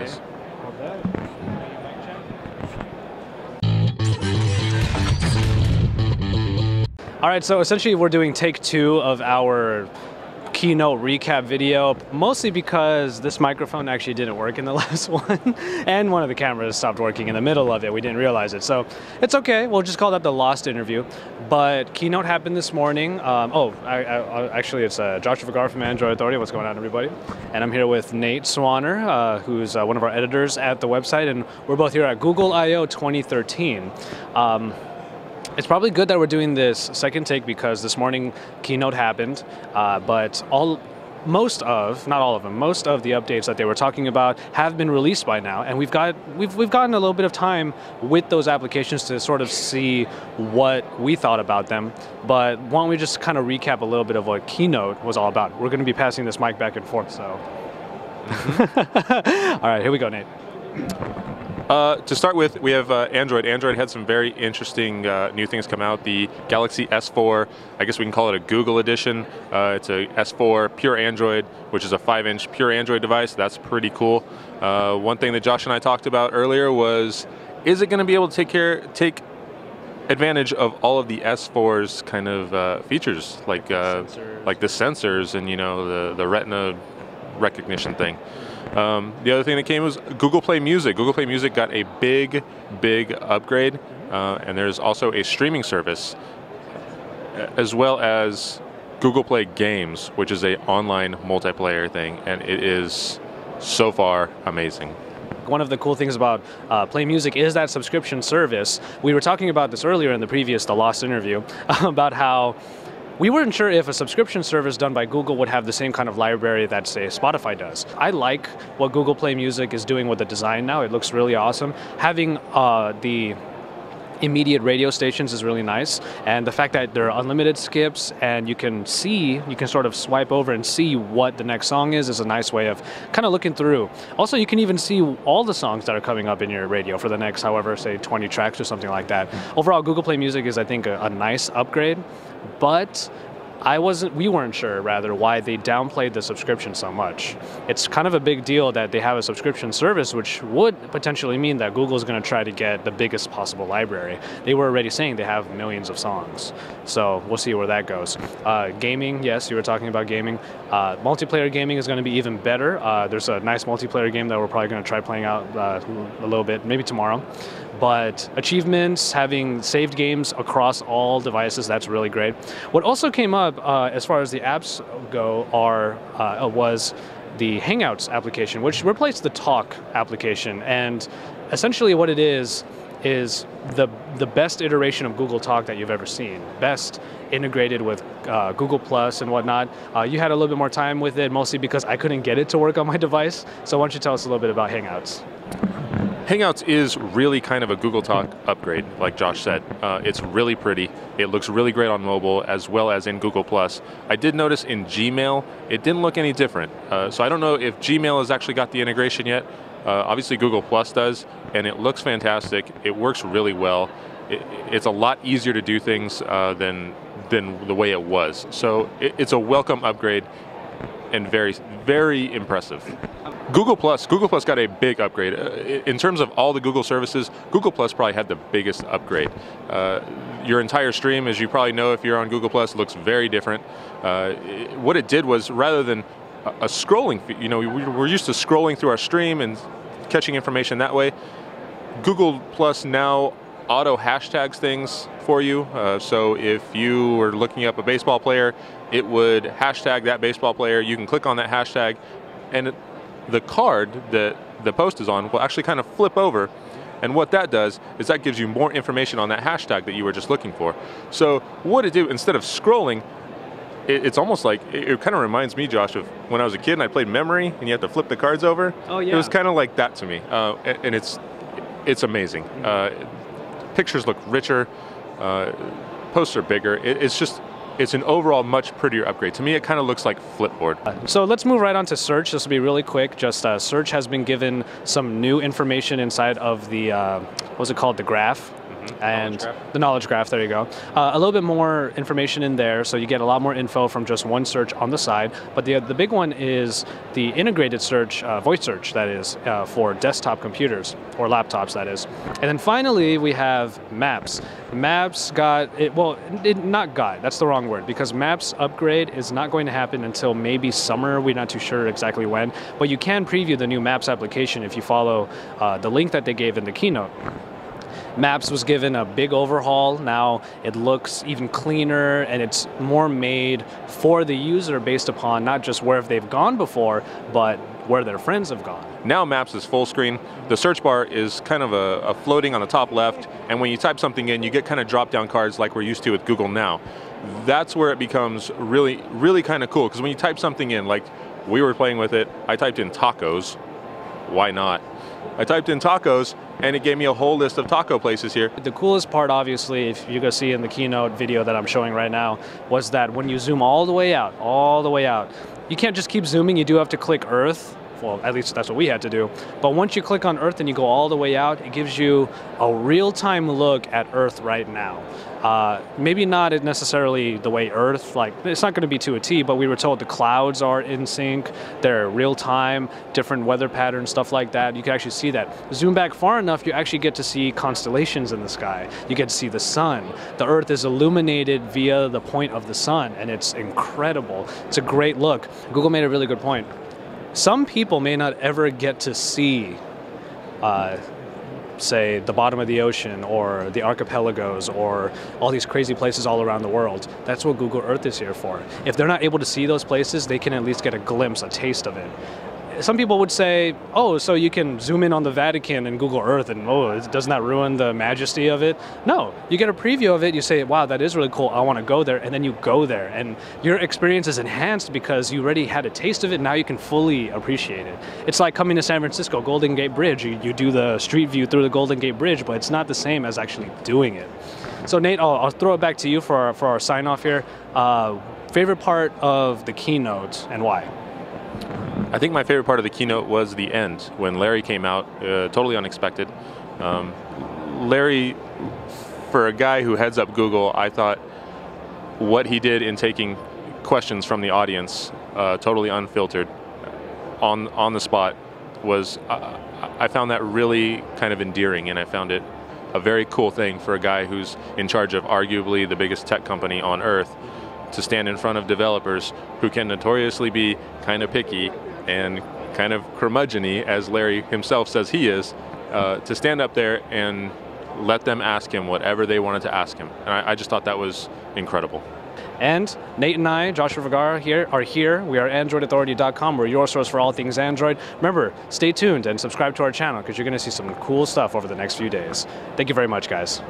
nice. All right, so essentially we're doing take 2 of our Keynote recap video, mostly because this microphone actually didn't work in the last one, and one of the cameras stopped working in the middle of it. We didn't realize it, so it's okay. We'll just call that the lost interview. But Keynote happened this morning. Actually, it's Joshua Vergara from Android Authority. What's going on, everybody? And I'm here with Nate Swanner, who's one of our editors at the website, and we're both here at Google I/O 2013. It's probably good that we're doing this second take because this morning Keynote happened, but most of the updates that they were talking about have been released by now, and we've gotten a little bit of time with those applications to sort of see what we thought about them. But why don't we just kind of recap a little bit of what Keynote was all about? We're going to be passing this mic back and forth, so. All right, here we go, Nate. To start with, we have Android. Android had some very interesting new things come out. The Galaxy S4, I guess we can call it a Google edition. It's a S4 pure Android, which is a 5-inch pure Android device. That's pretty cool. One thing that Josh and I talked about earlier was, is it going to be able to take advantage of all of the S4's kind of features, like the sensors and the Retina recognition thing. The other thing that came was Google Play Music. Google Play Music got a big upgrade, and there's also a streaming service, as well as Google Play Games, which is an online multiplayer thing, and it is so far amazing. One of the cool things about Play Music is that subscription service. We were talking about this earlier in the Lost interview, about how we weren't sure if a subscription service done by Google would have the same kind of library that, say, Spotify does. I like what Google Play Music is doing with the design now. It looks really awesome. Having the immediate radio stations is really nice, and the fact that there are unlimited skips and you can sort of swipe over and see what the next song is a nice way of kind of looking through. Also, you can even see all the songs that are coming up in your radio for the next, however, say 20 tracks or something like that. Overall, Google Play Music is, I think, a nice upgrade, but we weren't sure, rather, why they downplayed the subscription so much. It's kind of a big deal that they have a subscription service, which would potentially mean that Google's going to try to get the biggest possible library. They were already saying they have millions of songs, so we'll see where that goes. Gaming, yes, you were talking about gaming. Multiplayer gaming is going to be even better. There's a nice multiplayer game that we're probably going to try playing out a little bit, maybe tomorrow. But achievements, having saved games across all devices, that's really great. What also came up as far as the apps go was the Hangouts application, which replaced the Talk application. And essentially what it is the best iteration of Google Talk that you've ever seen. Best integrated with Google Plus and whatnot. You had a little bit more time with it, mostly because I couldn't get it to work on my device. So why don't you tell us a little bit about Hangouts? Hangouts is really kind of a Google Talk upgrade, like Josh said. It's really pretty. It looks really great on mobile as well as in Google+. I did notice in Gmail, it didn't look any different. So I don't know if Gmail has actually got the integration yet. Obviously Google+ does, and it looks fantastic. It works really well. It's a lot easier to do things than the way it was. So it's a welcome upgrade and very, very impressive. Google Plus got a big upgrade. In terms of all the Google services, Google Plus probably had the biggest upgrade. Your entire stream, as you probably know if you're on Google Plus, looks very different. What it did was, rather than a scrolling, we're used to scrolling through our stream and catching information that way. Google Plus now auto hashtags things for you. So if you were looking up a baseball player, it would hashtag that baseball player. You can click on that hashtag, and the card that the post is on will actually kind of flip over, and what that does is that gives you more information on that hashtag that you were just looking for. So what it did, instead of scrolling, it's almost like, it kind of reminds me, Josh, of when I was a kid and I played memory and you have to flip the cards over. Oh yeah. It was kind of like that to me, and it's amazing. Pictures look richer, posts are bigger. It's an overall much prettier upgrade. To me, it kind of looks like Flipboard. So let's move right on to search. This will be really quick. Just search has been given some new information inside of the, what's it called, the graph. and Knowledge graph. the knowledge graph, there you go. A little bit more information in there, so you get a lot more info from just one search on the side. But the big one is the integrated search, voice search, that is, for desktop computers, or laptops, that is. And then finally, we have Maps. Maps that's the wrong word, because Maps upgrade is not going to happen until maybe summer. We're not too sure exactly when, but you can preview the new Maps application if you follow the link that they gave in the keynote. Maps was given a big overhaul. Now it looks even cleaner, and it's more made for the user based upon not just where they've gone before, but where their friends have gone. Now Maps is full screen. The search bar is kind of a floating on the top left, and when you type something in, you get kind of drop-down cards like we're used to with Google Now. That's where it becomes really, really kind of cool, because when you type something in, like we were playing with it, I typed in tacos. Why not? I typed in tacos, and it gave me a whole list of taco places here. The coolest part, obviously, if you go see in the keynote video that I'm showing right now, was that when you zoom all the way out, you can't just keep zooming, you do have to click Earth. Well, at least that's what we had to do. But once you click on Earth and you go all the way out, it gives you a real-time look at Earth right now. Maybe not necessarily the way Earth, like, it's not going to be to a T, but we were told the clouds are in sync, they're real-time, different weather patterns, stuff like that. You can actually see that. Zoom back far enough, you actually get to see constellations in the sky. You get to see the sun. The Earth is illuminated via the point of the sun, and it's incredible. It's a great look. Google made a really good point. Some people may not ever get to see, say, the bottom of the ocean or the archipelagos or all these crazy places all around the world. That's what Google Earth is here for. If they're not able to see those places, they can at least get a glimpse, a taste of it. Some people would say, oh, so you can zoom in on the Vatican in Google Earth and, oh, doesn't that ruin the majesty of it? No, you get a preview of it, you say, wow, that is really cool, I want to go there, and then you go there. And your experience is enhanced because you already had a taste of it, now you can fully appreciate it. It's like coming to San Francisco, Golden Gate Bridge. You do the street view through the Golden Gate Bridge, but it's not the same as actually doing it. So Nate, I'll throw it back to you for our sign off here. Favorite part of the keynote and why? I think my favorite part of the keynote was the end, when Larry came out, totally unexpected. Larry, for a guy who heads up Google, I thought what he did in taking questions from the audience, totally unfiltered, on the spot, was, I found that really kind of endearing, and I found it a very cool thing for a guy who's in charge of arguably the biggest tech company on earth to stand in front of developers who can notoriously be kind of picky and kind of curmudgeon-y, as Larry himself says he is, to stand up there and let them ask him whatever they wanted to ask him. And I just thought that was incredible. And Nate and I, Joshua Vergara, are here. We are AndroidAuthority.com. We're your source for all things Android. Remember, stay tuned and subscribe to our channel because you're going to see some cool stuff over the next few days. Thank you very much, guys.